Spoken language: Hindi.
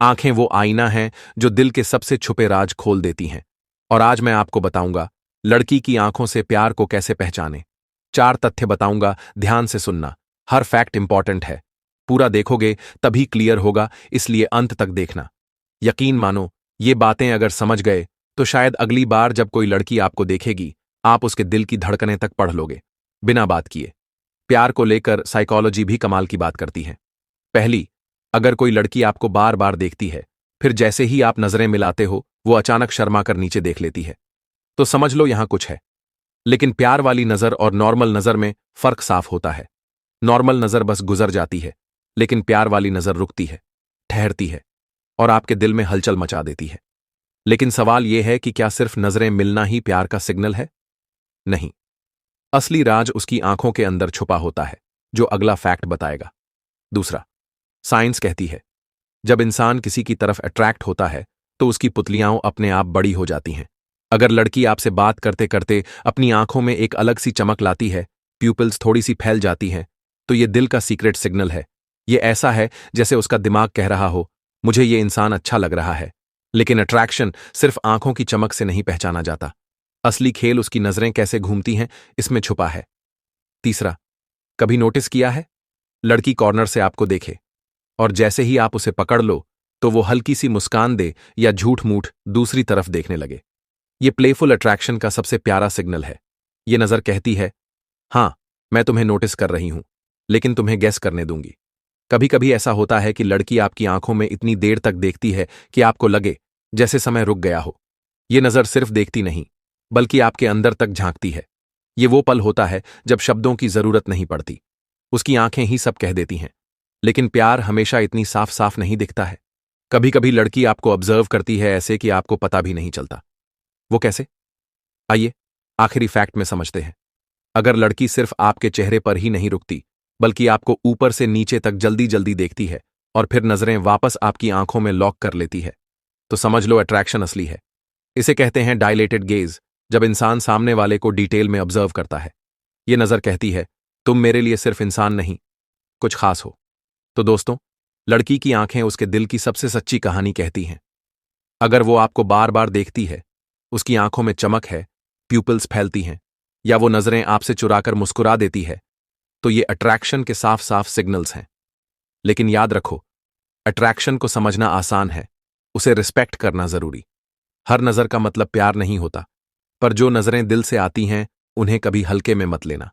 आंखें वो आईना हैं जो दिल के सबसे छुपे राज खोल देती हैं। और आज मैं आपको बताऊंगा लड़की की आंखों से प्यार को कैसे पहचाने। 4 तथ्य बताऊंगा, ध्यान से सुनना। हर फैक्ट इंपॉर्टेंट है। पूरा देखोगे तभी क्लियर होगा, इसलिए अंत तक देखना। यकीन मानो, ये बातें अगर समझ गए तो शायद अगली बार जब कोई लड़की आपको देखेगी, आप उसके दिल की धड़कनें तक पढ़ लोगे बिना बात किए। प्यार को लेकर साइकोलॉजी भी कमाल की बात करती है। पहली, अगर कोई लड़की आपको बार बार देखती है, फिर जैसे ही आप नजरें मिलाते हो वो अचानक शर्मा कर नीचे देख लेती है, तो समझ लो यहां कुछ है। लेकिन प्यार वाली नजर और नॉर्मल नजर में फर्क साफ होता है। नॉर्मल नजर बस गुजर जाती है, लेकिन प्यार वाली नजर रुकती है, ठहरती है और आपके दिल में हलचल मचा देती है। लेकिन सवाल यह है कि क्या सिर्फ नजरें मिलना ही प्यार का सिग्नल है? नहीं, असली राज उसकी आंखों के अंदर छुपा होता है, जो अगला फैक्ट बताएगा। दूसरा, साइंस कहती है जब इंसान किसी की तरफ अट्रैक्ट होता है तो उसकी पुतलियां अपने आप बड़ी हो जाती हैं। अगर लड़की आपसे बात करते करते अपनी आंखों में एक अलग सी चमक लाती है, प्यूपिल्स थोड़ी सी फैल जाती हैं, तो ये दिल का सीक्रेट सिग्नल है। ये ऐसा है जैसे उसका दिमाग कह रहा हो, मुझे ये इंसान अच्छा लग रहा है। लेकिन अट्रैक्शन सिर्फ आंखों की चमक से नहीं पहचाना जाता। असली खेल उसकी नजरें कैसे घूमती हैं, इसमें छुपा है। तीसरा, कभी नोटिस किया है लड़की कॉर्नर से आपको देखे और जैसे ही आप उसे पकड़ लो तो वो हल्की सी मुस्कान दे या झूठ मूठ दूसरी तरफ देखने लगे। ये प्लेफुल अट्रैक्शन का सबसे प्यारा सिग्नल है। ये नजर कहती है, हां, मैं तुम्हें नोटिस कर रही हूं, लेकिन तुम्हें गेस करने दूंगी। कभी कभी ऐसा होता है कि लड़की आपकी आंखों में इतनी देर तक देखती है कि आपको लगे जैसे समय रुक गया हो। ये नजर सिर्फ देखती नहीं, बल्कि आपके अंदर तक झांकती है। ये वो पल होता है जब शब्दों की जरूरत नहीं पड़ती, उसकी आंखें ही सब कह देती हैं। लेकिन प्यार हमेशा इतनी साफ साफ नहीं दिखता है। कभी कभी लड़की आपको ऑब्जर्व करती है ऐसे कि आपको पता भी नहीं चलता। वो कैसे? आइए आखिरी फैक्ट में समझते हैं। अगर लड़की सिर्फ आपके चेहरे पर ही नहीं रुकती, बल्कि आपको ऊपर से नीचे तक जल्दी जल्दी देखती है और फिर नजरें वापस आपकी आंखों में लॉक कर लेती है, तो समझ लो अट्रैक्शन असली है। इसे कहते हैं डायलेटेड गेज, जब इंसान सामने वाले को डिटेल में ऑब्जर्व करता है। ये नजर कहती है, तुम मेरे लिए सिर्फ इंसान नहीं, कुछ खास हो। तो दोस्तों, लड़की की आंखें उसके दिल की सबसे सच्ची कहानी कहती हैं। अगर वो आपको बार बार देखती है, उसकी आंखों में चमक है, प्यूपिल्स फैलती हैं, या वो नजरें आपसे चुराकर मुस्कुरा देती है, तो ये अट्रैक्शन के साफ साफ सिग्नल्स हैं। लेकिन याद रखो, अट्रैक्शन को समझना आसान है, उसे रिस्पेक्ट करना जरूरी। हर नजर का मतलब प्यार नहीं होता, पर जो नजरें दिल से आती हैं उन्हें कभी हल्के में मत लेना।